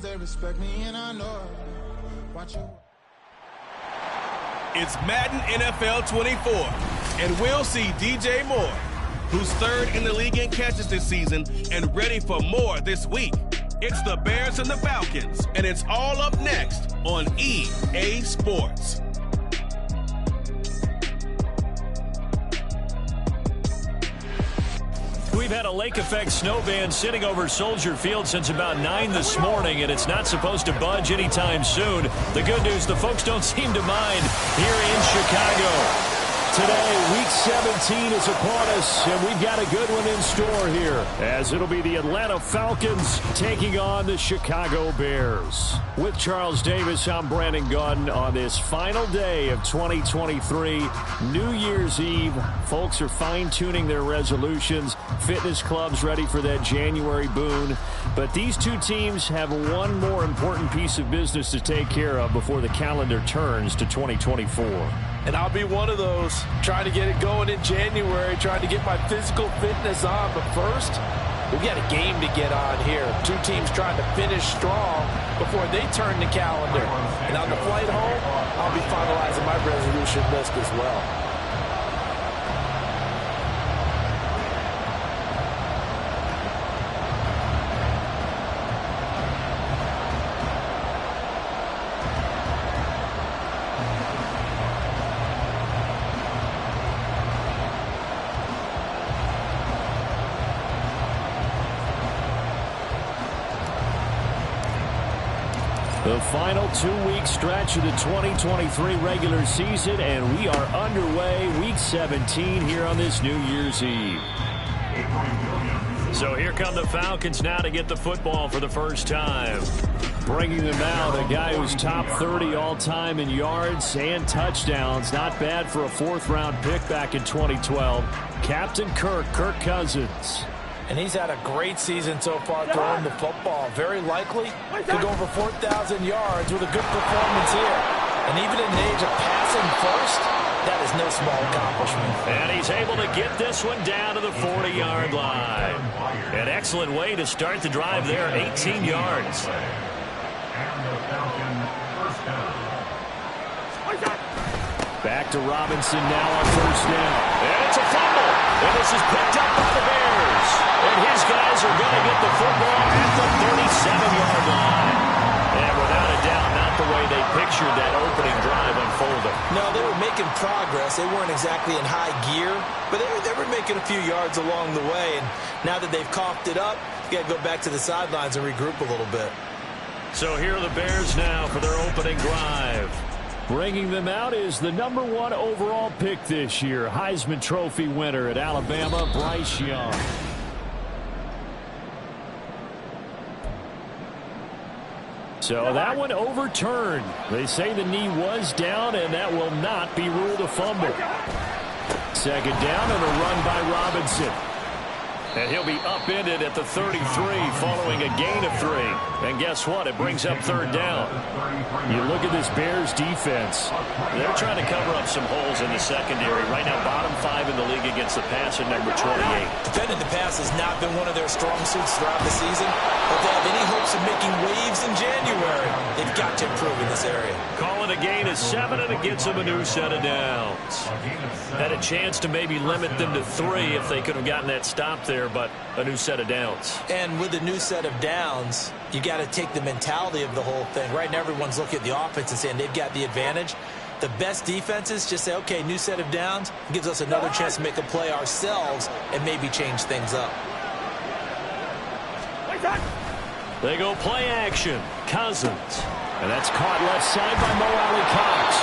they respect me and I know it. Watch your... It's Madden NFL 24, and we'll see DJ Moore, who's third in the league in catches this season and ready for more this week. It's the Bears and the Falcons, and it's all up next on EA Sports. We've had a lake effect snow band sitting over Soldier Field since about 9 this morning, and it's not supposed to budge anytime soon. The good news, the folks don't seem to mind here in Chicago. Today, Week 17 is upon us, and we've got a good one in store here, as it'll be the Atlanta Falcons taking on the Chicago Bears. With Charles Davis, I'm Brandon Gunn on this final day of 2023, New Year's Eve. Folks are fine-tuning their resolutions. Fitness clubs ready for that January boon. But these two teams have one more important piece of business to take care of before the calendar turns to 2024. And I'll be one of those, trying to get it going in January, trying to get my physical fitness on. But first, we've got a game to get on here. Two teams trying to finish strong before they turn the calendar. And on the flight home, I'll be finalizing my resolution list as well. The final 2-week stretch of the 2023 regular season, and we are underway, Week 17 here on this New Year's Eve. So here come the Falcons now to get the football for the first time. Bringing them out, a guy who's top 30 all-time in yards and touchdowns. Not bad for a fourth-round pick back in 2012. Captain Kirk Cousins. And he's had a great season so far throwing the football. Very likely could go over 4,000 yards with a good performance here. And even in the age of passing first, that is no small accomplishment. And he's able to get this one down to the 40-yard line. An excellent way to start the drive there, 18 yards. Back to Robinson now on first down. And it's a fumble. And this is picked up by the Bears. And his guys are going to get the football at the 37-yard line. And without a doubt, not the way they pictured that opening drive unfolding. No, they were making progress. They weren't exactly in high gear, but they were making a few yards along the way. And now that they've coughed it up, you got to go back to the sidelines and regroup a little bit. So here are the Bears now for their opening drive. Bringing them out is the #1 overall pick this year, Heisman Trophy winner at Alabama, Bryce Young. So that one overturned. They say the knee was down, and that will not be ruled a fumble. Second down and a run by Robinson. And he'll be upended at the 33 following a gain of 3. And guess what? It brings up third down. You look at this Bears defense. They're trying to cover up some holes in the secondary. Right now, bottom 5 in the league against the pass at number 28. Defending the pass has not been one of their strong suits throughout the season. But they have any hopes of making waves in January, they've got to improve in this area. Calling a gain of 7, and it gets them a new set of downs. Had a chance to maybe limit them to 3 if they could have gotten that stop there, but a new set of downs. And with a new set of downs, you got to take the mentality of the whole thing. Right now, everyone's looking at the offense and saying they've got the advantage. The best defenses just say, okay, new set of downs, gives us another chance to make a play ourselves and maybe change things up. They go play action. Cousins. And that's caught left side by Mo Alley-Cox.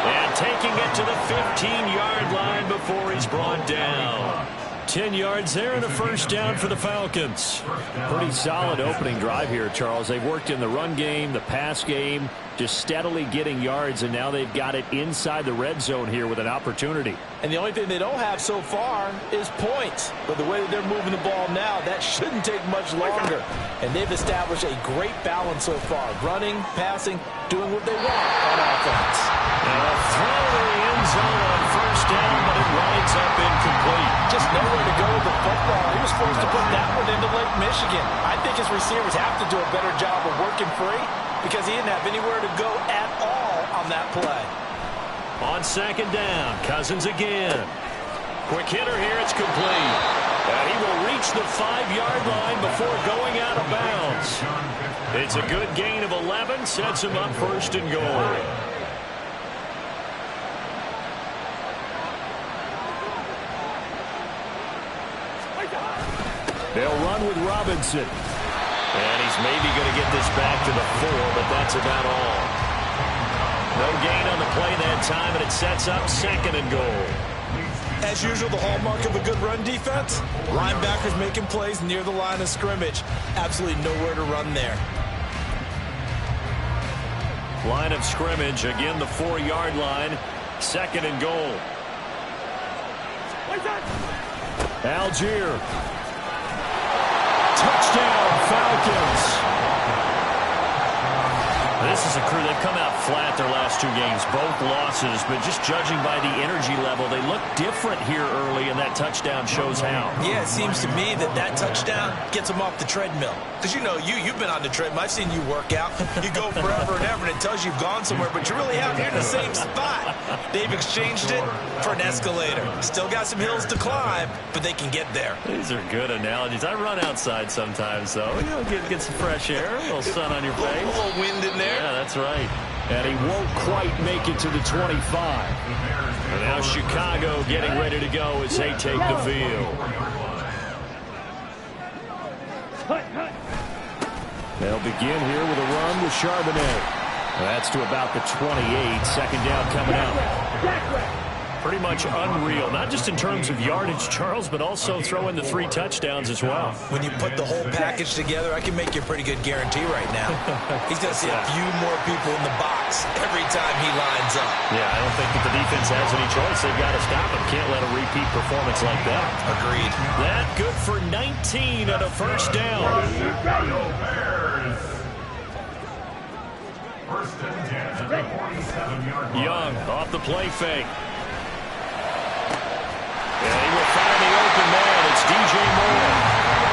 And taking it to the 15-yard line before he's brought down. 10 yards there and a first down for the Falcons. Pretty solid opening drive here, Charles. They've worked in the run game, the pass game, just steadily getting yards, and now they've got it inside the red zone here with an opportunity. And the only thing they don't have so far is points. But the way that they're moving the ball now, that shouldn't take much longer. And they've established a great balance so far. Running, passing, doing what they want on offense. And a throw in the end zone on first touchdown, but it winds up incomplete. Just nowhere to go with the football. He was forced to put that one into Lake Michigan. I think his receivers have to do a better job of working free because he didn't have anywhere to go at all on that play. On second down, Cousins again. Quick hitter here, it's complete. And he will reach the 5-yard line before going out of bounds. It's a good gain of 11, sets him up first and goal. They'll run with Robinson. And he's maybe going to get this back to the 4, but that's about all. No gain on the play that time, and it sets up second and goal. As usual, the hallmark of a good run defense, linebackers making plays near the line of scrimmage. Absolutely nowhere to run there. Line of scrimmage, again the 4-yard line, second and goal. Algier. Touchdown, Falcons. This is a crew, they've come out flat their last 2 games, both losses, but just judging by the energy level, they look different here early, and that touchdown shows how. Yeah, it seems to me that touchdown gets them off the treadmill. Because, you know, you've been on the treadmill. I've seen you work out. You go forever and ever, and it tells you you've gone somewhere, but you really haven't. You're in the same spot. They've exchanged it for an escalator. Still got some hills to climb, but they can get there. These are good analogies. I run outside sometimes, though. You know, get some fresh air, a little sun on your face. A little wind in there. Yeah, that's right. And he won't quite make it to the 25. And now Chicago getting ready to go as they take the field. They'll begin here with a run with Charbonnet. That's to about the 28. Second down coming up. Pretty much unreal, not just in terms of yardage, Charles, but also throw in the 3 touchdowns as well. When you put the whole package together, I can make you a pretty good guarantee right now. He's going to see a few more people in the box every time he lines up. Yeah, I don't think that the defense has any choice. They've got to stop him. Can't let a repeat performance like that. Agreed. That good for 19 and a first down. Young off the play fake. And he will find the open man. It's DJ Moore.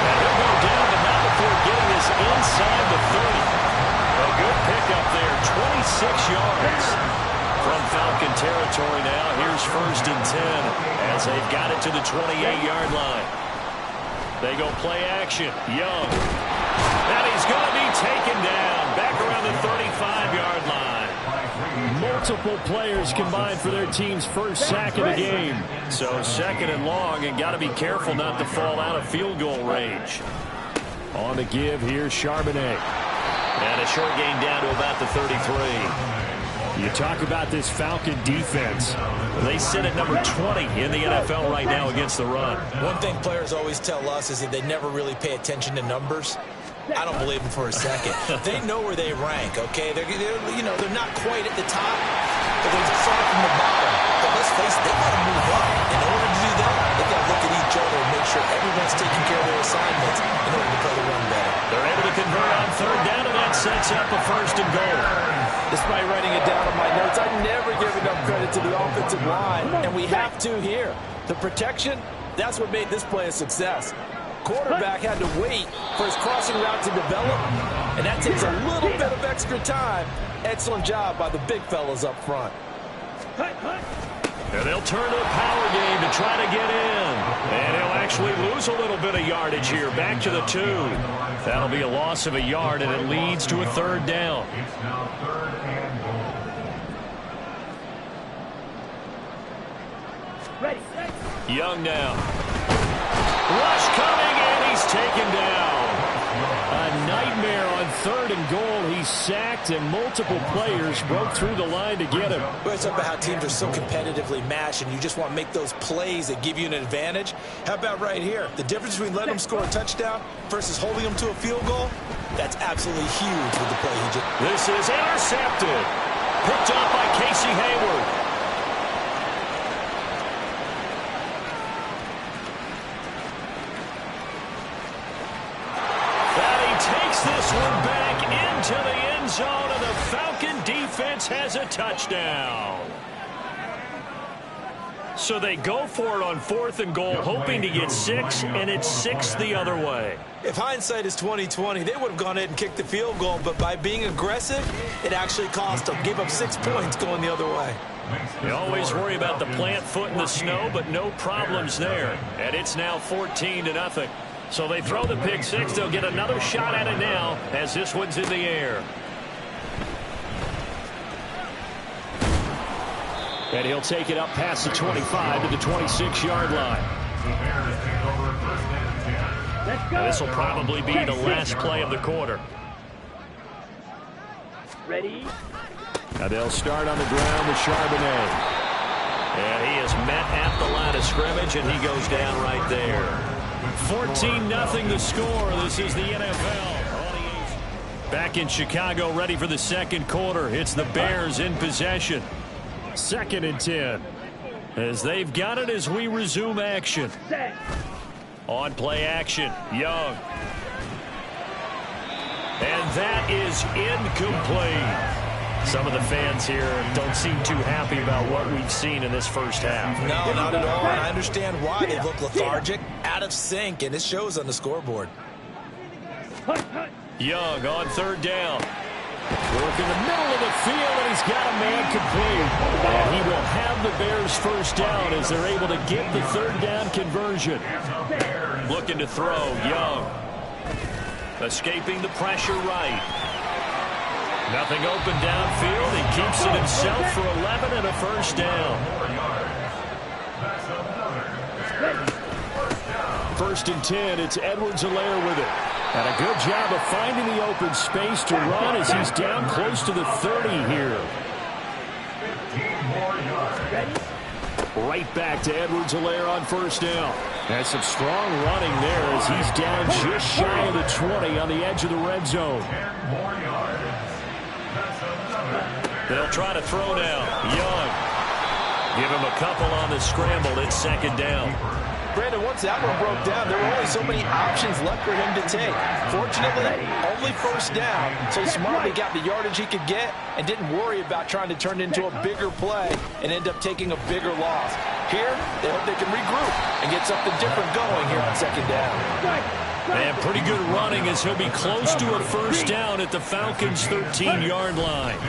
And he'll go down, but not before getting this inside the 30. A good pickup there, 26 yards. From Falcon territory now, here's first and 10 as they've got it to the 28-yard line. They go play action. Young. And he's going to be taken down back around the 35-yard line. Multiple players combined for their team's first sack of the game. So second and long, and got to be careful not to fall out of field goal range. On the give, here's Charbonnet. And a short gain down to about the 33. You talk about this Falcon defense. They sit at number 20 in the NFL right now against the run. One thing players always tell us is that they never really pay attention to numbers. I don't believe them for a second. They know where they rank, okay? They're not quite at the top, but they're far from the bottom. But let's face it, they got to move up. In order to do that, they got to look at each other and make sure everyone's taking care of their assignments in order to play the run better. They're able to convert on third down, and that sets up a first and goal. Despite writing it down on my notes, I never give enough credit to the offensive line, and we have to here. The protection, that's what made this play a success. Quarterback had to wait for his crossing route to develop, and that takes a little bit of extra time. Excellent job by the big fellas up front. And they'll turn to a power game to try to get in. And he'll actually lose a little bit of yardage here, back to the 2. That'll be a loss of a yard, and it leads to a third down. Young now. Rush coming, and he's taken down. A nightmare on third and goal. He's sacked, and multiple players broke through the line to get him. Well, it's about how teams are so competitively matched, and you just want to make those plays that give you an advantage. How about right here? The difference between letting them score a touchdown versus holding them to a field goal, that's absolutely huge with the play he just... This is intercepted. Picked up by Casey Hayward. This one back into the end zone, and the Falcon defense has a touchdown. So they go for it on 4th and goal, hoping to get 6, and it's 6 the other way. If hindsight is 20/20, they would have gone ahead and kicked the field goal, but by being aggressive, it actually cost them. Gave up 6 points going the other way. You always worry about the plant foot in the snow, but no problems there. And it's now 14-0. So they throw the pick 6. They'll get another shot at it now as this one's in the air. And he'll take it up past the 25 to the 26-yard line. This will probably be the last play of the quarter. Ready? Now they'll start on the ground with Charbonnet. And he is met at the line of scrimmage, and he goes down right there. 14-0 the score. This is the NFL. Back in Chicago, ready for the second quarter. It's the Bears in possession. 2nd and 10. As they've got it as we resume action. On play action, Young. And that is incomplete. Some of the fans here don't seem too happy about what we've seen in this first half. No, not at all. And I understand why they look lethargic, out of sync, and it shows on the scoreboard. Young on 3rd down. Work in the middle of the field, and he's got a man complete. And he will have the Bears first down as they're able to get the 3rd down conversion. Looking to throw, Young. Escaping the pressure right. Nothing open downfield. He keeps it himself for 11 and a first down. 1st and 10. It's Edwards-Helaire with it. And a good job of finding the open space to run as he's down close to the 30 here. Right back to Edwards-Helaire on 1st down. That's some strong running there as he's down just shy of the 20 on the edge of the red zone. They'll try to throw now. Young. Give him a couple on the scramble. It's 2nd down. Brandon, once that one broke down, there were only so many options left for him to take. Fortunately, only 1st down, so he smartly got the yardage he could get and didn't worry about trying to turn it into a bigger play and end up taking a bigger loss. Here, they hope they can regroup and get something different going here on 2nd down. And pretty good running as he'll be close to a first down at the Falcons' 13-yard line.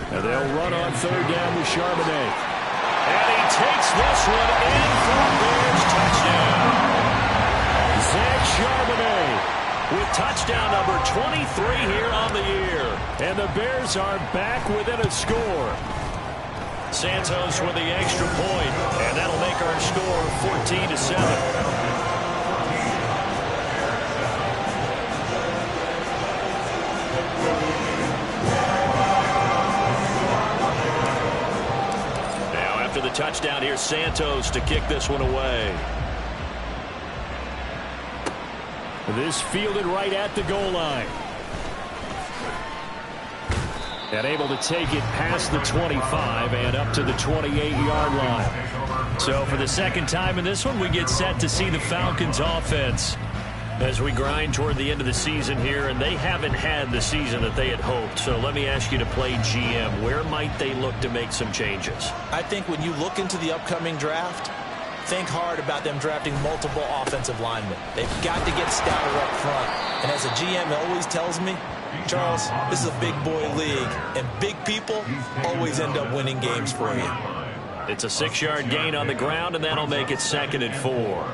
And they'll run on 3rd down with Charbonnet. And he takes this one in for a Bears touchdown. Zach Charbonnet with touchdown number 23 here on the year. And the Bears are back within a score. Santos with the extra point, and that'll make our score 14-7. The touchdown here, Santos to kick this one away. This fielded right at the goal line. And able to take it past the 25 and up to the 28-yard line. So for the 2nd time in this one, we get set to see the Falcons offense as we grind toward the end of the season here, and they haven't had the season that they had hoped. So let me ask you to play GM. Where might they look to make some changes? I think when you look into the upcoming draft, think hard about them drafting multiple offensive linemen. They've got to get stouter up front. And as a GM always tells me, Charles, this is a big boy league, and big people always end up winning games for you. It's a 6-yard gain on the ground, and that'll make it 2nd and 4.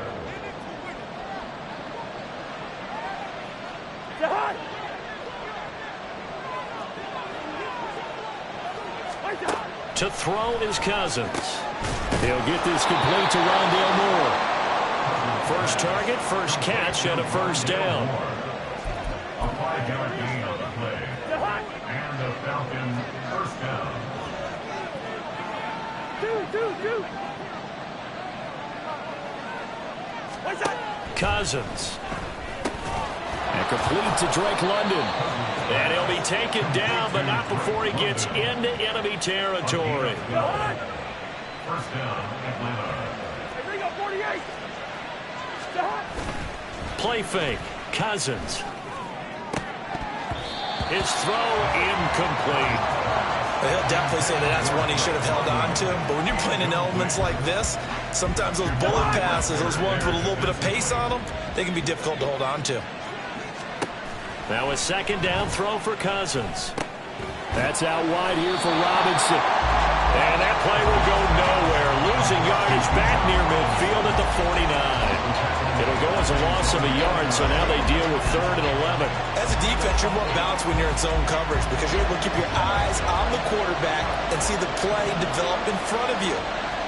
To throw is Cousins. He'll get this complete to Rondale Moore. First target, first catch, and a first down. A 5-yard gain on the play. And the Falcons first down. Cousins. And complete to Drake London. And he'll be taken down, but not before he gets into enemy territory. First down, Atlanta. Play fake. Cousins. His throw incomplete. He'll definitely say that that's one he should have held on to. But when you're playing in elements like this, sometimes those bullet passes, those ones with a little bit of pace on them, they can be difficult to hold on to. Now a second down throw for Cousins. That's out wide here for Robinson. And that play will go nowhere. Losing yardage back near midfield at the 49. It'll go as a loss of a yard, so now they deal with 3rd and 11. As a defense, you're more balanced when you're in zone coverage because you're able to keep your eyes on the quarterback and see the play develop in front of you.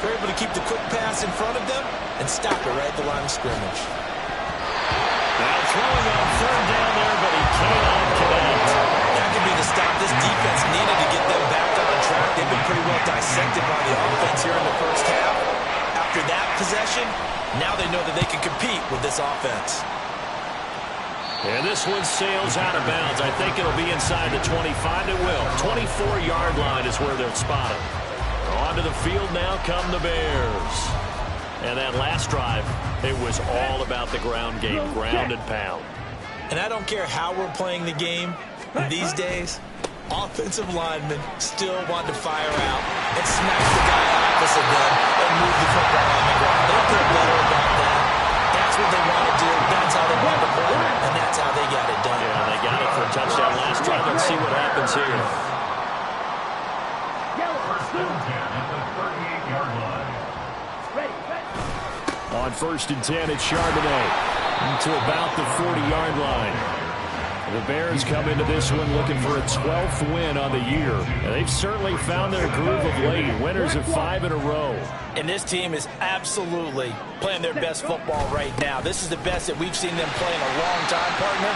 You're able to keep the quick pass in front of them and stop it right at the line of scrimmage. Now throwing on 3rd down there, but he cannot connect. That could be the stop this defense needed to get them back on track. They've been pretty well dissected by the offense here in the first half. After that possession, now they know that they can compete with this offense. And this one sails out of bounds. I think it'll be inside the 25. It will. 24-yard line is where they'll spot it. Onto the field now come the Bears. And that last drive, it was all about the ground game, ground and pound. And I don't care how we're playing the game these days, offensive linemen still want to fire out and smash the guy opposite them and move the football on the ground. They feel better about that. That's what they want to do. That's how they want to play, and that's how they got it done. Yeah, they got it for a touchdown last drive. Let's see what happens here. First and 10 at the 38-yard line. On 1st and 10, it's Charbonnet to about the 40-yard line. The Bears come into this one looking for a 12th win on the year. And they've certainly found their groove of late. Winners of 5 in a row. And this team is absolutely playing their best football right now. This is the best that we've seen them play in a long time, partner.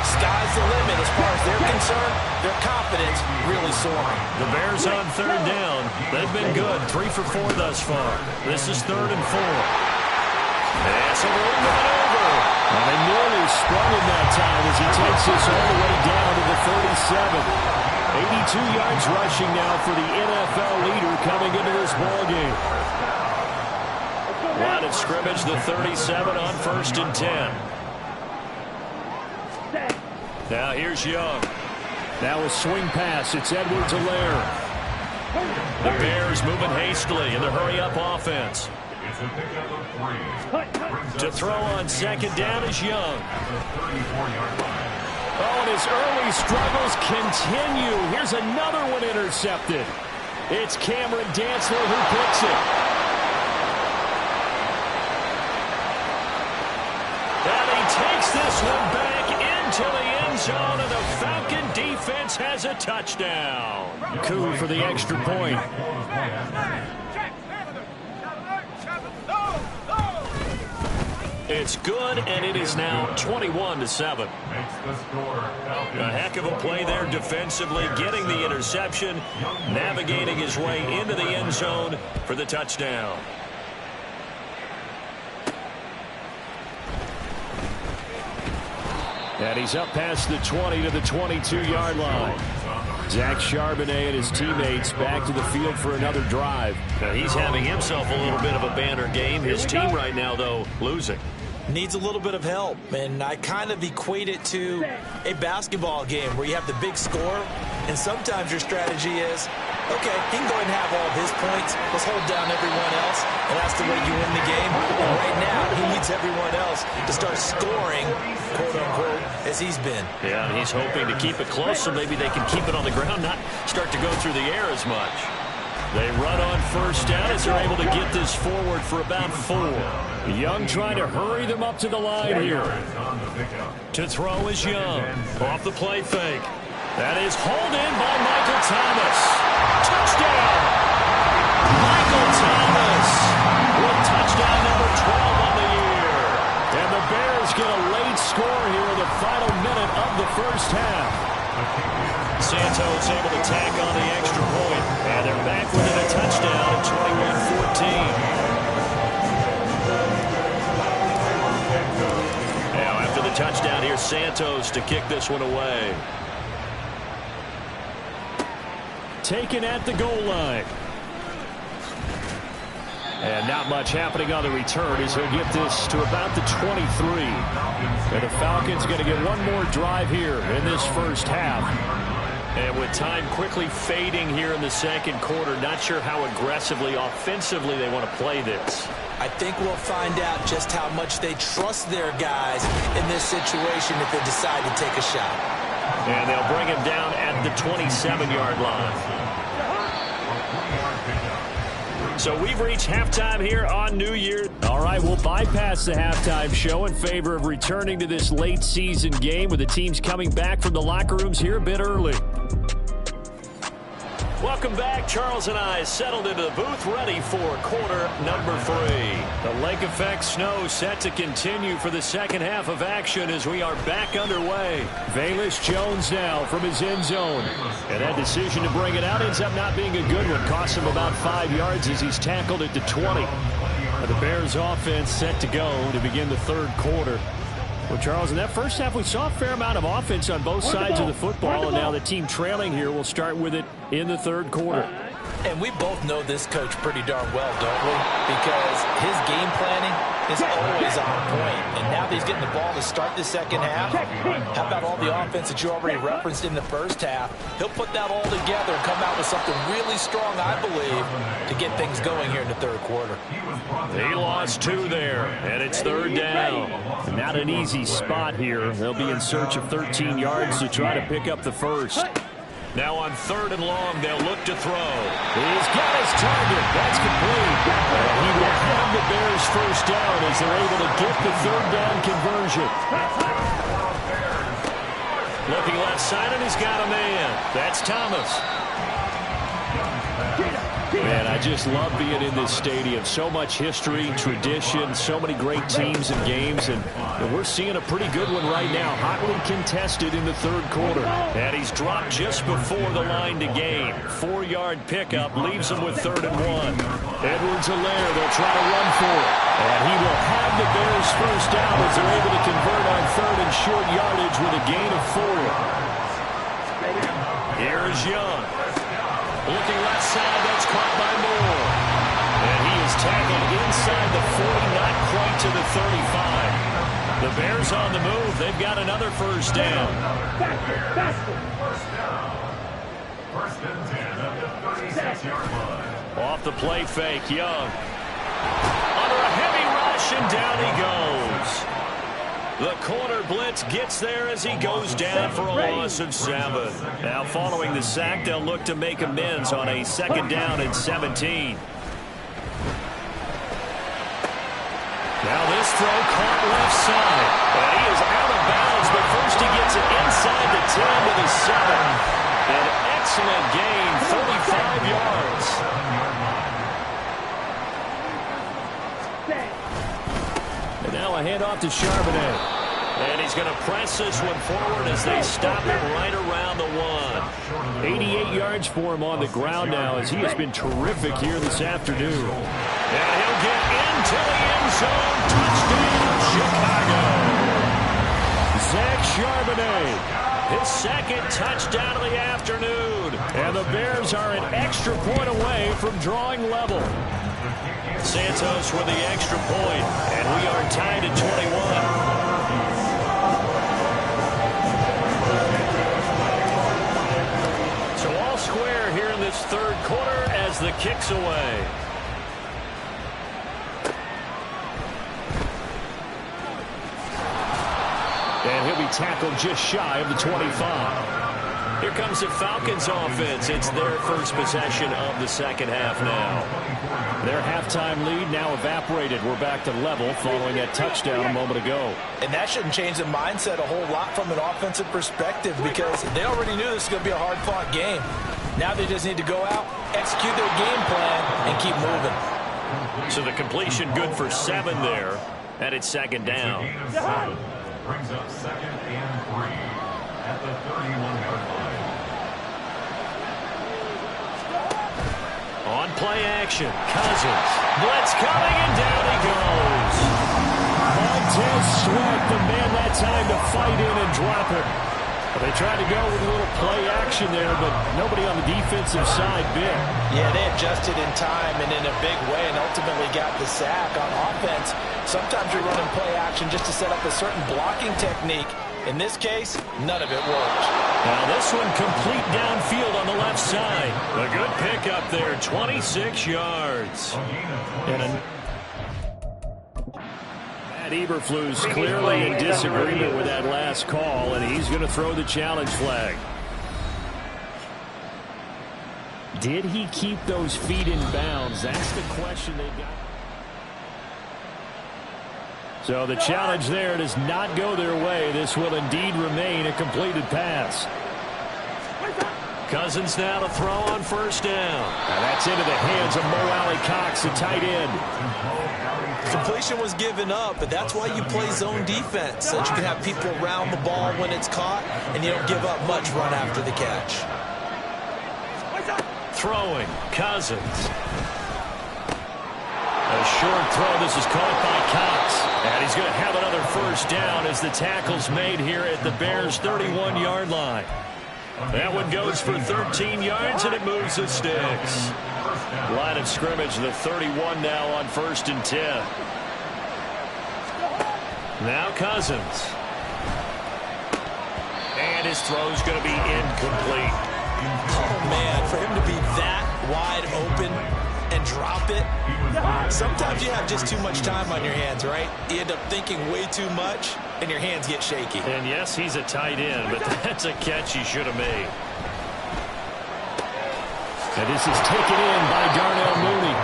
Sky's the limit as far as they're concerned. Their confidence really soaring. The Bears on 3rd down. They've been good. 3 for 4 thus far. This is 3rd and 4. That's a little run over. And they nearly sprung him that time as he takes this all the way down to the 37. 82 yards rushing now for the NFL leader coming into this ballgame. Line of scrimmage, the 37 on 1st and 10. Now here's Young. Now a swing pass. It's Edwards-Helaire. The Bears moving hastily in the hurry-up offense. It's a pickup of 3. To throw on 2nd down is Young. At the 34-yard line. Oh, and his early struggles continue. Here's another one intercepted. It's Cameron Dantzler who picks it. And he takes this one back into the end zone, and the Falcon defense has a touchdown. Coup for the extra point. It's good, and it is now 21-7. Makes the score. A heck of a play there defensively, getting the interception, navigating his way into the end zone for the touchdown. And he's up past the 20 to the 22-yard line. Zach Charbonnet and his teammates back to the field for another drive. Now he's having himself a little bit of a banner game. His team right now, though, losing. Needs a little bit of help, and I kind of equate it to a basketball game where you have the big score, and sometimes your strategy is, okay, he can go ahead and have all of his points. Let's hold down everyone else, and that's the way you win the game. And right now, he needs everyone else to start scoring, quote-unquote, as he's been. Yeah, and he's hoping to keep it close so maybe they can keep it on the ground, not start to go through the air as much. They run on 1st down as they're able to get this forward for about 4. Young trying to hurry them up to the line here. To throw is Young. Off the play fake. That is hauled in by Michael Thomas. Touchdown! Michael Thomas with touchdown number 12 on the year. And the Bears get a late score here in the final minute of the first half. Santos able to tack on the extra point. And they're back within a touchdown at 21-14. Now after the touchdown, here's Santos to kick this one away. Taken at the goal line. And not much happening on the return as he'll get this to about the 23. And the Falcons going to get one more drive here in this first half. And with time quickly fading here in the second quarter, not sure how aggressively, offensively they want to play this. I think we'll find out just how much they trust their guys in this situation if they decide to take a shot. And they'll bring him down at the 27-yard line. So we've reached halftime here on New Year. All right, we'll bypass the halftime show in favor of returning to this late season game with the teams coming back from the locker rooms here a bit early. Welcome back. Charles and I settled into the booth ready for quarter number 3. The lake effect snow set to continue for the second half of action as we are back underway. Velus Jones now from his end zone. And that decision to bring it out ends up not being a good one. Costs him about 5 yards as he's tackled at the 20. The Bears offense set to go to begin the third quarter. Well, Charles, in that first half, we saw a fair amount of offense on both sides of the football, and now the team trailing here will start with it in the third quarter. And we both know this coach pretty darn well, don't we? Because his game planning is always on point. And now that he's getting the ball to start the second half, how about all the offense that you already referenced in the first half? He'll put that all together and come out with something really strong, I believe, to get things going here in the third quarter. He lost 2 there, and it's third down. Not an easy spot here. They'll be in search of 13 yards to try to pick up the first. Now on third and long, they'll look to throw. He's got his target. That's complete. And he will have the Bears first down as they're able to get the third down conversion. Looking left side, and he's got a man. That's Thomas. Man, I just love being in this stadium. So much history, tradition, so many great teams and games, and we're seeing a pretty good one right now, hotly contested in the third quarter. And he's dropped just before the line to gain. 4-yard pickup leaves him with 3rd and 1. Edwards-Helaire, they'll try to run for it. And he will have the Bears first down as they're able to convert on 3rd and short yardage with a gain of 4. Here's Young. Looking left side, that's caught by Moore. And he is tackled inside the 40, not quite to the 35. The Bears on the move. They've got another first down. First and 10 at the 36-yard line. Off the play fake, Young. Under a heavy rush, and down he goes. The corner blitz gets there as he goes down for a loss of 7. Now following the sack, they'll look to make amends on a 2nd down and 17. Now this throw caught left side. And he is out of bounds, but first he gets it inside the 10 to the 7. An excellent gain, 35 yards. And now a handoff to Charbonnet. And he's going to press this one forward as they stop him right around the 1. 88 yards for him on the ground now as he has been terrific here this afternoon. And he'll get into the end zone. Touchdown, Chicago. Zach Charbonnet, his 2nd touchdown of the afternoon. And the Bears are an extra point away from drawing level. Santos with the extra point, and we are tied at 21. So all square here in this third quarter as the kick's away. And he'll be tackled just shy of the 25. Here comes the Falcons offense. It's their first possession of the second half now. Their halftime lead now evaporated. We're back to level following that touchdown a moment ago. And that shouldn't change the mindset a whole lot from an offensive perspective because they already knew this was going to be a hard-fought game. Now they just need to go out, execute their game plan, and keep moving. So the completion good for 7 there, and it's 2nd down. Brings up 2nd and 3 at the 31-yard line. On play action, Cousins. Blitz coming, and down he goes. Montez Sweat, the man that time to fight in and drop it. They tried to go with a little play action there, but nobody on the defensive side bit. Yeah, they adjusted in time and in a big way and ultimately got the sack. On offense, sometimes you're running play action just to set up a certain blocking technique. In this case, none of it worked. Now this one complete downfield on the left side. A good pickup there, 26 yards. And Matt Eberflus clearly in disagreement with that last call, and he's going to throw the challenge flag. Did he keep those feet in bounds? That's the question they've got. So the challenge there does not go their way. This will indeed remain a completed pass. Cousins now to throw on first down. Now that's into the hands of Mo Alley-Cox, the tight end. Completion was given up, but that's why you play zone defense, so that you can have people around the ball when it's caught, and you don't give up much run after the catch. Throwing, Cousins. A short throw. This is caught by Cox. And he's going to have another first down as the tackle's made here at the Bears' 31-yard line. That one goes for 13 yards, and it moves the sticks. Line of scrimmage, the 31 now on 1st and 10. Now Cousins. And his throw's going to be incomplete. Oh, man, for him to be that wide open and drop it. Sometimes you have just too much time on your hands, right? You end up thinking way too much, and your hands get shaky. And yes, he's a tight end, but that's a catch he should have made. And this is taken in by Darnell Mooney.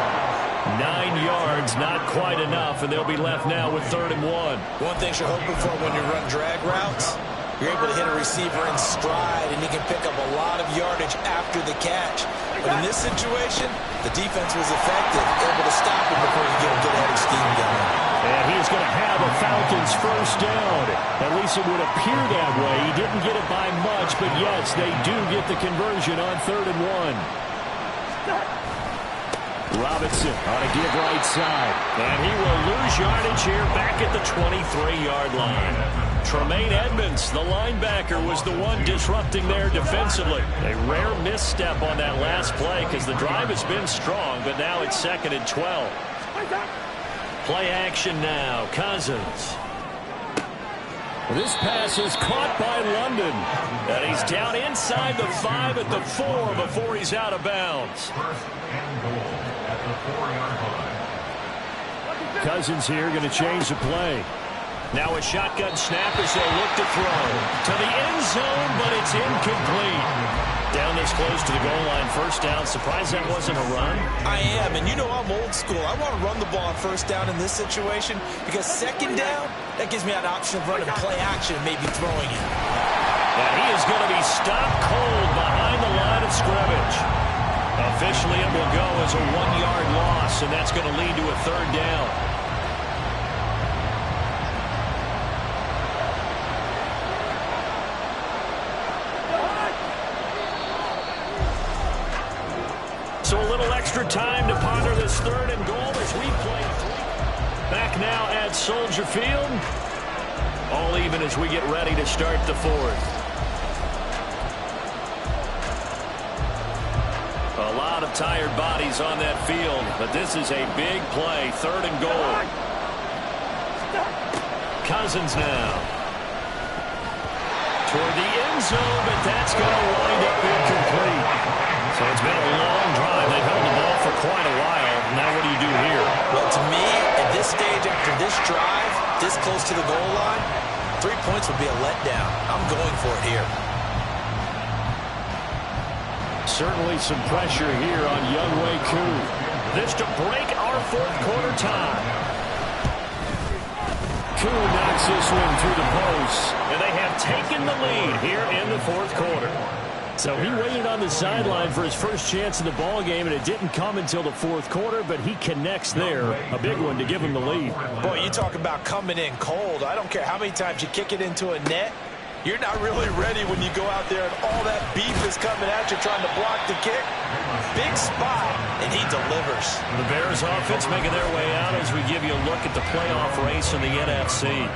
9 yards, not quite enough, and they'll be left now with 3rd and 1. One thing you're hoping for when you run drag routes, you're able to hit a receiver in stride, and he can pick up a lot of yardage after the catch. But in this situation, the defense was effective, able to stop him before you get a good headed scheme going. And he's going to have a Falcons first down. At least it would appear that way. He didn't get it by much, but yes, they do get the conversion on 3rd and 1. Robinson on a give right side. And he will lose yardage here back at the 23-yard line. Tremaine Edmonds, the linebacker, was the one disrupting there defensively. A rare misstep on that last play because the drive has been strong, but now it's 2nd and 12. Play action now. Cousins. This pass is caught by London. And he's down inside the 5 at the 4 before he's out of bounds. 1st and goal at the 4-yard line. Cousins here going to change the play. Now a shotgun snap as they look to throw. To the end zone, but it's incomplete. Down this close to the goal line, first down. Surprised that wasn't a run? I am, and you know I'm old school. I want to run the ball on first down in this situation because 2nd down, that gives me an option of running play action and maybe throwing it. And he is going to be stopped cold behind the line of scrimmage. Officially, it will go as a 1-yard loss, and that's going to lead to a 3rd down. So a little extra time to ponder this 3rd and goal as we play. Back now at Soldier Field. All even as we get ready to start the 4th. A lot of tired bodies on that field, but this is a big play. 3rd and goal. Cousins now. Toward the end zone, but that's going to wind up incomplete. So it's been a long drive. They've held the ball for quite a while. Now what do you do here? Well, to me, at this stage after this drive, this close to the goal line, 3 points would be a letdown. I'm going for it here. Certainly some pressure here on Younghoe Koo. This to break our 4th quarter tie. Koo knocks this one through the post, and they have taken the lead here in the 4th quarter. So he waited on the sideline for his first chance in the ball game, and it didn't come until the 4th quarter, but he connects there. A big one to give him the lead. Boy, you talk about coming in cold. I don't care how many times you kick it into a net. You're not really ready when you go out there and all that beef is coming at you trying to block the kick. Big spot, and he delivers. The Bears offense making their way out as we give you a look at the playoff race in the NFC.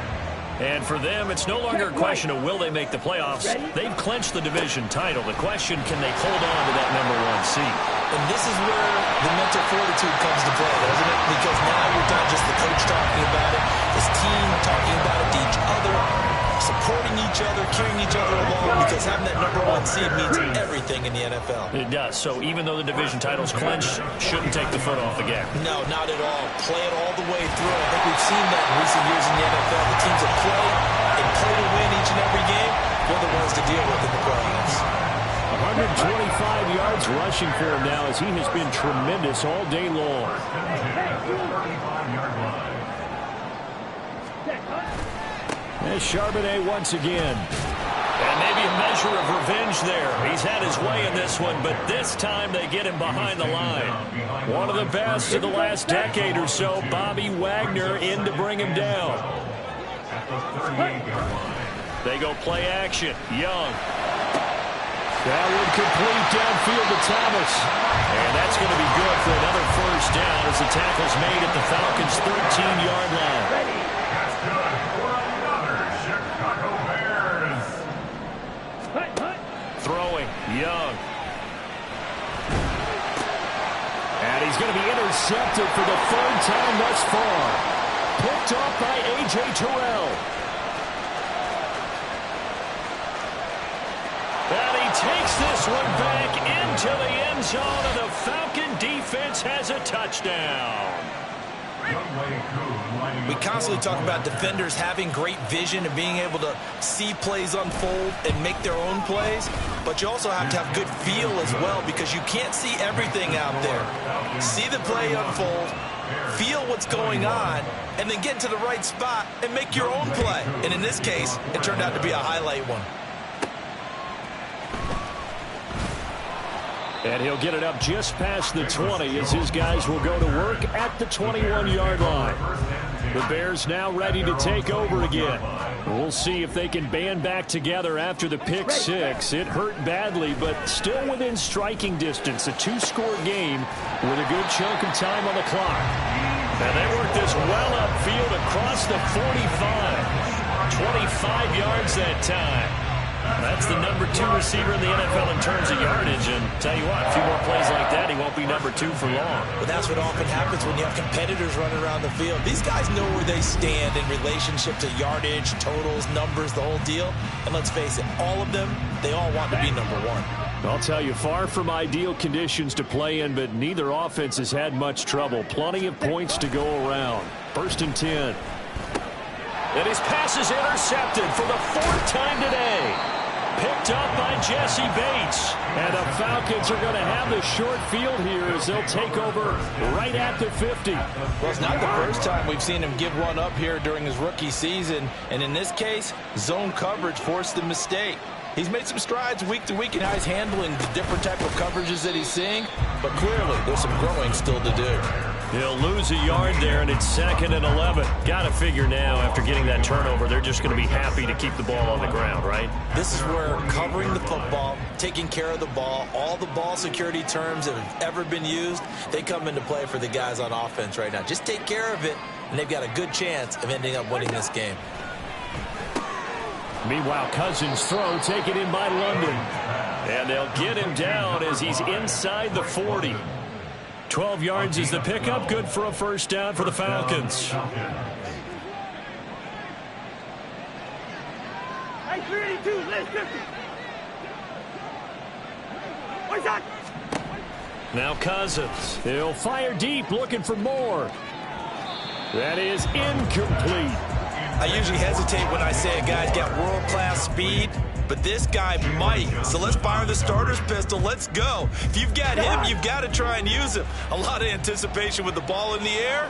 And for them, it's no longer a question of will they make the playoffs. They've clinched the division title. The question, can they hold on to that #1 seed? And this is where the mental fortitude comes to play, doesn't it? Because now you're not just the coach talking about it, his team talking about it to each other. Some supporting each other, carrying each other along, because having that #1 seed means everything in the NFL. It does. So even though the division title's clinched, shouldn't take the foot off the gas. No, not at all. Play it all the way through. I think we've seen that in recent years in the NFL. The teams that play and play to win each and every game, they're the ones to deal with in the playoffs. 125 yards rushing for him now as he has been tremendous all day long. There's Charbonnet once again. And maybe a measure of revenge there. He's had his way in this one, but this time they get him behind the line. One of the best of the last decade or so, Bobby Wagner in to bring him down. They go play action. Young. That would complete downfield to Thomas. And that's going to be good for another first down as the tackle's made at the Falcons' 13-yard line. That's good for another Chicago Bears. Throwing, Young. And he's going to be intercepted for the third time thus far. Picked off by A.J. Terrell. And he takes this one back into the end zone, and the Falcon defense has a touchdown. We constantly talk about defenders having great vision and being able to see plays unfold and make their own plays, but you also have to have good feel as well because you can't see everything out there. See the play unfold, feel what's going on, and then get to the right spot and make your own play. And in this case, it turned out to be a highlight one. And he'll get it up just past the 20 as his guys will go to work at the 21-yard line. The Bears now ready to take over again. We'll see if they can band back together after the pick six. It hurt badly, but still within striking distance. A two-score game with a good chunk of time on the clock. And they work this well upfield across the 45. 25 yards that time. That's the #2 receiver in the NFL in terms of yardage. And tell you what, a few more plays like that, he won't be #2 for long. But that's what often happens when you have competitors running around the field. These guys know where they stand in relationship to yardage, totals, numbers, the whole deal. And let's face it, all of them, they all want to be #1. I'll tell you, far from ideal conditions to play in, but neither offense has had much trouble. Plenty of points to go around. 1st and 10. And his pass is intercepted for the 4th time today. Picked up by Jesse Bates. And the Falcons are going to have the short field here as they'll take over right at the 50. Well, it's not the first time we've seen him give one up here during his rookie season. And in this case, zone coverage forced the mistake. He's made some strides week to week in how he's handling the different type of coverages that he's seeing. But clearly, there's some growing still to do. He'll lose a yard there, and it's 2nd and 11. Got to figure now, after getting that turnover, they're just going to be happy to keep the ball on the ground, right? This is where covering the football, taking care of the ball, all the ball security terms that have ever been used, they come into play for the guys on offense right now. Just take care of it, and they've got a good chance of ending up winning this game. Meanwhile, Cousins' throw taken in by London. And they'll get him down as he's inside the 40. 12 yards is the pickup. Good for a first down for the Falcons. Now Cousins. He'll fire deep, looking for more. That is incomplete. I usually hesitate when I say a guy's got world-class speed, but this guy might. So let's fire the starter's pistol. Let's go. If you've got him, you've got to try and use him. A lot of anticipation with the ball in the air,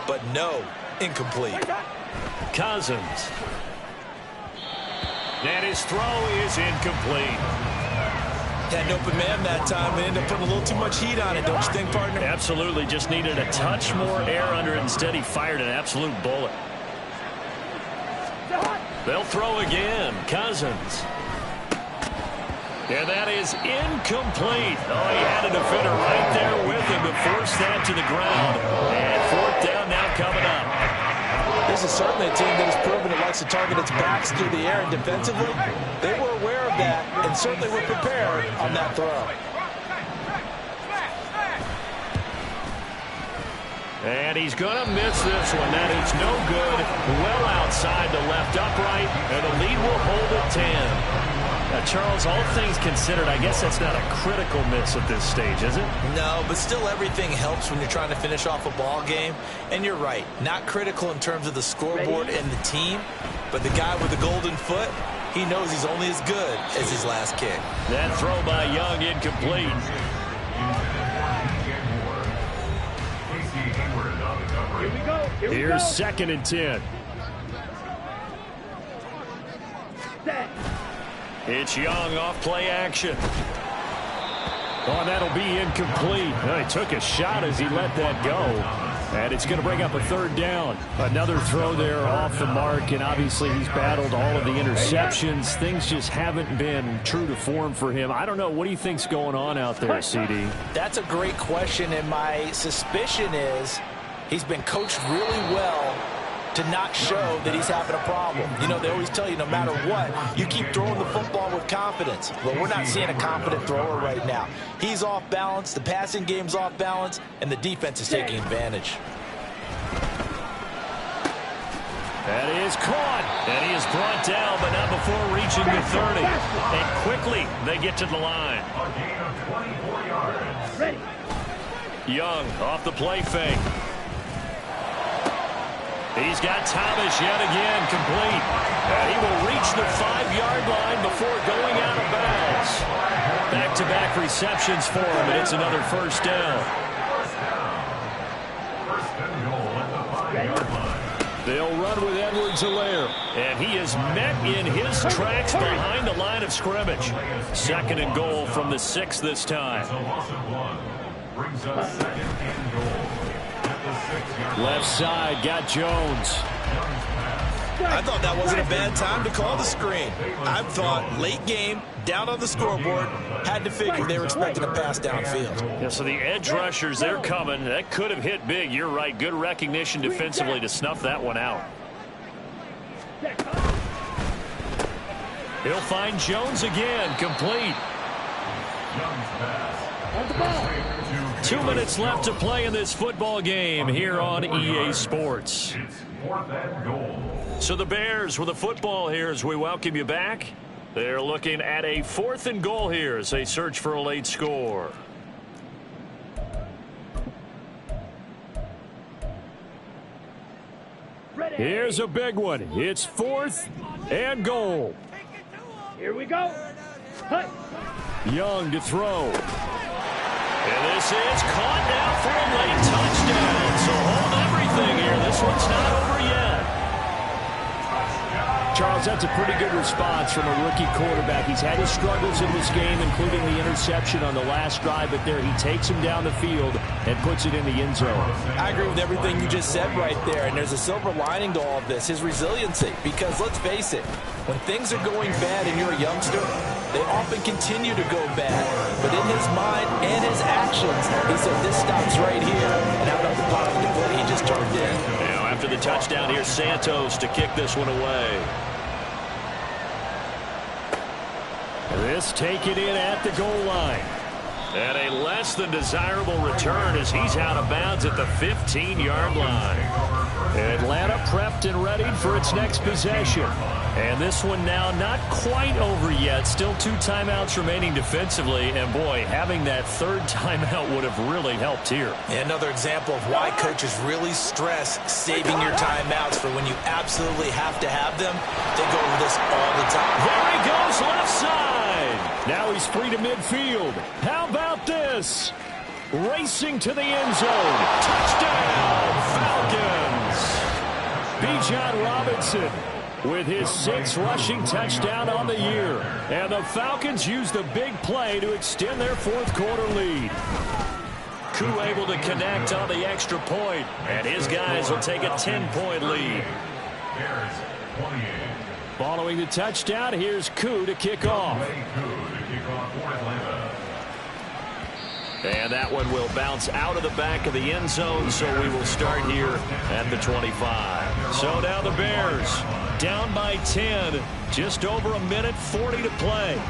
but no, incomplete. Cousins. And his throw is incomplete. Had an open man that time and ended up putting a little too much heat on it, don't you think, partner? Absolutely. Just needed a touch more air under it. Instead, he fired an absolute bullet. They'll throw again. Cousins. And that is incomplete. Oh, he had a defender right there with him to force that to the ground. And 4th down now coming up. This is certainly a team that has proven it likes to target its backs through the air, and defensively, they were aware of that and certainly were prepared on that throw. And he's going to miss this one. That is no good. Well outside the left upright, and the lead will hold at 10. Charles, all things considered, I guess that's not a critical miss at this stage, is it? No, but still everything helps when you're trying to finish off a ball game. And you're right, not critical in terms of the scoreboard and the team, but the guy with the golden foot, he knows he's only as good as his last kick. That throw by Young incomplete. Here's 2nd and 10. It's Young off play action. Oh, and that'll be incomplete. Well, he took a shot as he let that go. And it's going to bring up a 3rd down. Another throw there off the mark, and obviously he's battled all of the interceptions. Things just haven't been true to form for him. I don't know. What do you think's going on out there, CD? That's a great question, and my suspicion is he's been coached really well to not show that he's having a problem. You know, they always tell you no matter what, you keep throwing the football with confidence. Well, we're not seeing a confident thrower right now. He's off balance, the passing game's off balance, and the defense is taking advantage. That is caught, and he is brought down, but not before reaching the 30. And quickly, they get to the line. A gain of 24 yards. Ready. Young off the play fake. He's got Thomas yet again complete. And he will reach the 5-yard line before going out of bounds. Back-to-back receptions for him, and it's another 1st down. First and goal at the 5-yard line. They'll run with Edwards-Helaire. And he is met in his tracks behind the line of scrimmage. 2nd and goal from the 6 this time. It's a loss of 1. Brings us 2nd and goal. Left side, got Jones. I thought that wasn't a bad time to call the screen. I thought late game, down on the scoreboard, had to figure they were expecting a pass downfield. Yeah, so the edge rushers, they're coming. That could have hit big. You're right. Good recognition defensively to snuff that one out. He'll find Jones again, complete. 2 minutes left to play in this football game here on EA Sports. It's 4th and goal. So the Bears with the football here as we welcome you back. They're looking at a 4th and goal here as they search for a late score. Here's a big one. It's 4th and goal. Here we go. Hey. Young to throw. And this is caught now for a late touchdown. So hold everything here. This one's not over yet. Charles, that's a pretty good response from a rookie quarterback. He's had his struggles in this game, including the interception on the last drive, but there he takes him down the field and puts it in the end zone. I agree with everything you just said right there, and there's a silver lining to all of this, his resiliency. Because let's face it, when things are going bad and you're a youngster, they often continue to go bad. But in his mind and his actions, he said, this stops right here, and out of the positive play he just turned in. Now, after the touchdown, here's Santos to kick this one away. This taken in at the goal line. And a less than desirable return as he's out of bounds at the 15-yard line. Atlanta prepped and readied for its next possession. And this one now not quite over yet. Still 2 timeouts remaining defensively. And, boy, having that 3rd timeout would have really helped here. Another example of why coaches really stress saving your timeouts for when you absolutely have to have them. They go over this all the time. There he goes, left side. Now he's free to midfield. How about this? Racing to the end zone. Touchdown, Falcons. Bijan Robinson with his 6th rushing touchdown on the year. And the Falcons use the big play to extend their 4th quarter lead. Koo able to connect on the extra point, and his guys will take a 10-point lead. Following the touchdown, here's Koo to kick off. And that one will bounce out of the back of the end zone, so we will start here at the 25. So now the Bears down by 10, just over a minute 40 to play.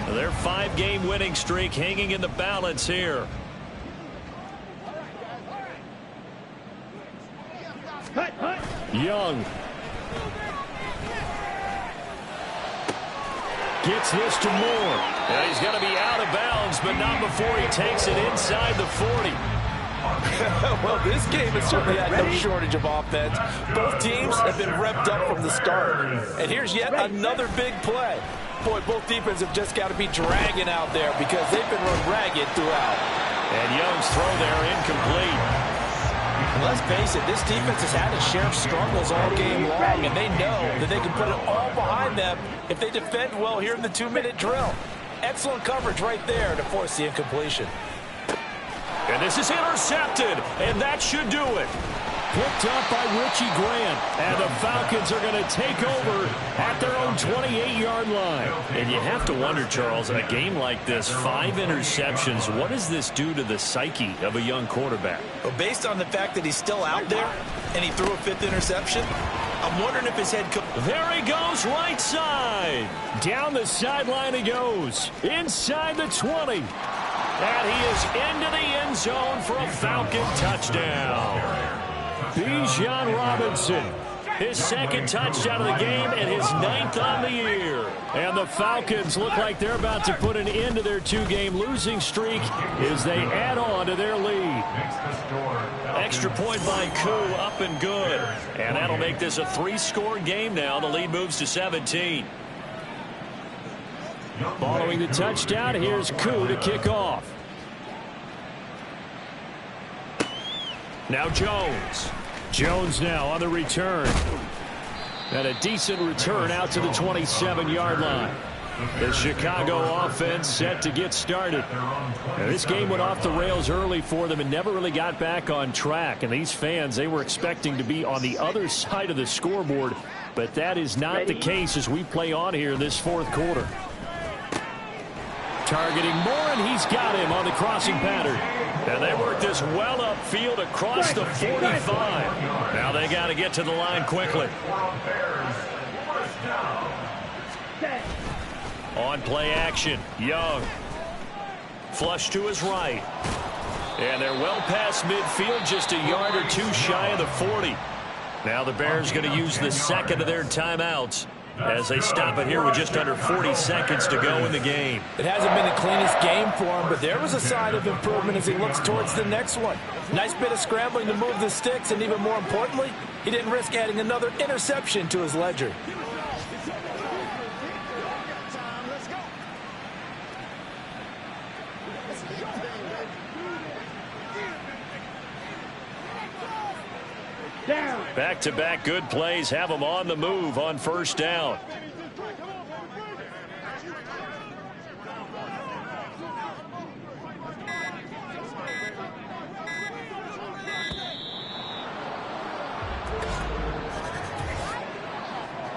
Their 5-game winning streak hanging in the balance here. Young. Gets this to Moore. And he's going to be out of bounds, but not before he takes it inside the 40. Well, this game has certainly had no shortage of offense. Both teams have been revved up from the start. And here's yet another big play. Boy, both defenses have just got to be dragging out there because they've been run ragged throughout. And Young's throw there incomplete. And let's face it, this defense has had its share of struggles all game long, and they know that they can put it all behind them if they defend well here in the 2-minute drill. Excellent coverage right there to force the incompletion. And this is intercepted, and that should do it. Picked up by Richie Grant, and the Falcons are going to take over at their own 28-yard line. And you have to wonder, Charles, in a game like this, 5 interceptions, what does this do to the psyche of a young quarterback? Well, based on the fact that he's still out there and he threw a 5th interception, I'm wondering if his head could... There he goes, right side. Down the sideline he goes. Inside the 20. And he is into the end zone for a Falcon touchdown. Bijan Robinson, his 2nd touchdown of the game and his 9th on the year. And the Falcons look like they're about to put an end to their 2-game losing streak as they add on to their lead. Extra point by Koo, up and good. And that'll make this a 3-score game now. The lead moves to 17. Following the touchdown, here's Koo to kick off. Now Jones. Jones now on the return. And a decent return out to the 27-yard line. The Chicago offense set to get started. Now, this game went off the rails early for them and never really got back on track. And these fans, they were expecting to be on the other side of the scoreboard. But that is not the case as we play on here in this 4th quarter. Targeting Moore, and he's got him on the crossing pattern. And they work this well upfield across the 45. Now they got to get to the line quickly. On play action, Young. Flush to his right. And they're well past midfield, just a yard or 2 shy of the 40. Now the Bears going to use the 2nd of their timeouts as they stop it here with just under 40 seconds to go in the game. It hasn't been the cleanest game for him, but there was a sign of improvement as he looks towards the next one. Nice bit of scrambling to move the sticks, and even more importantly, he didn't risk adding another interception to his ledger. Back-to-back good plays have them on the move on 1st down.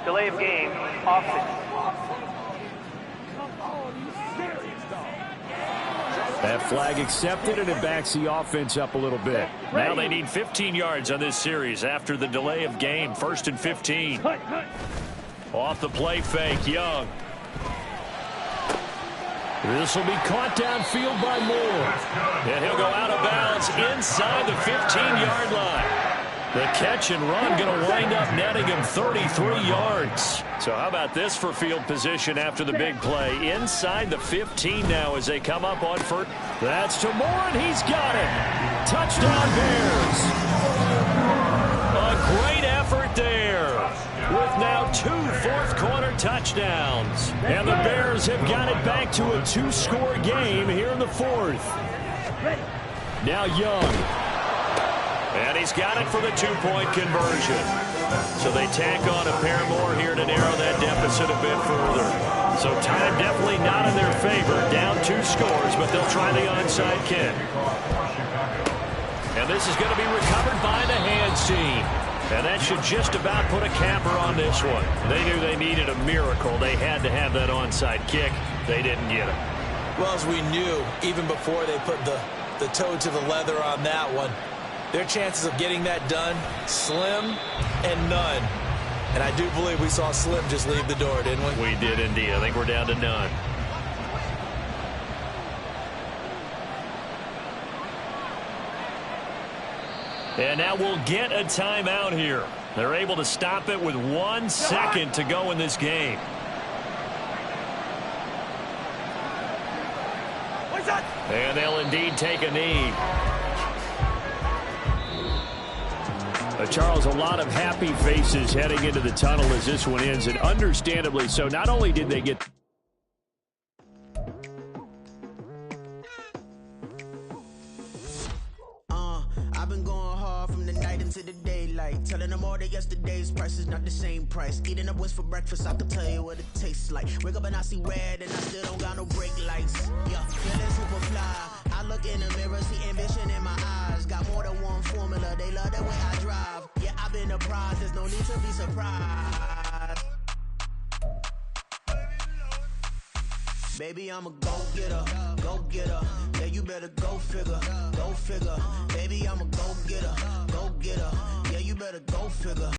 Delay of game, offense. That flag accepted, and it backs the offense up a little bit. Now they need 15 yards on this series after the delay of game. 1st and 15. Off the play fake, Young. This will be caught downfield by Moore. And he'll go out of bounds inside the 15-yard line. The catch and run going to wind up netting him 33 yards. So how about this for field position after the big play? Inside the 15 now as they come up on 1st. That's to Moore, and he's got it. Touchdown Bears. A great effort there with now 2 fourth-quarter touchdowns. And the Bears have got it back to a 2-score game here in the 4th. Now Young. And he's got it for the 2-point conversion. So they tack on a pair more here to narrow that deficit a bit further. So time definitely not in their favor. Down 2 scores, but they'll try the onside kick. And this is going to be recovered by the hands team. And that should just about put a capper on this one. They knew they needed a miracle. They had to have that onside kick. They didn't get it. Well, as we knew, even before they put the toe to the leather on that one, their chances of getting that done, slim and none. And I do believe we saw Slim just leave the door, didn't we? We did indeed. I think we're down to none. And now we'll get a timeout here. They're able to stop it with 1 second to go in this game. And they'll indeed take a knee. Charles, a lot of happy faces heading into the tunnel as this one ends, and understandably so. Not only did they get... I've been going hard from the night into the daylight, telling them all that yesterday's price is not the same price. Eating up what's for breakfast, I can tell you what it tastes like. Wake up and I see red and I still don't got no brake lights. Yeah, feeling super fly. I look in the mirror, see ambition in my eyes. Got more than one formula, they love the way I drive. Yeah, I've been a prize, there's no need to be surprised. Baby, I'm a go-getter, go-getter. Yeah, you better go figure, go figure. Baby, I'm a go-getter, go-getter. Yeah, you better go figure.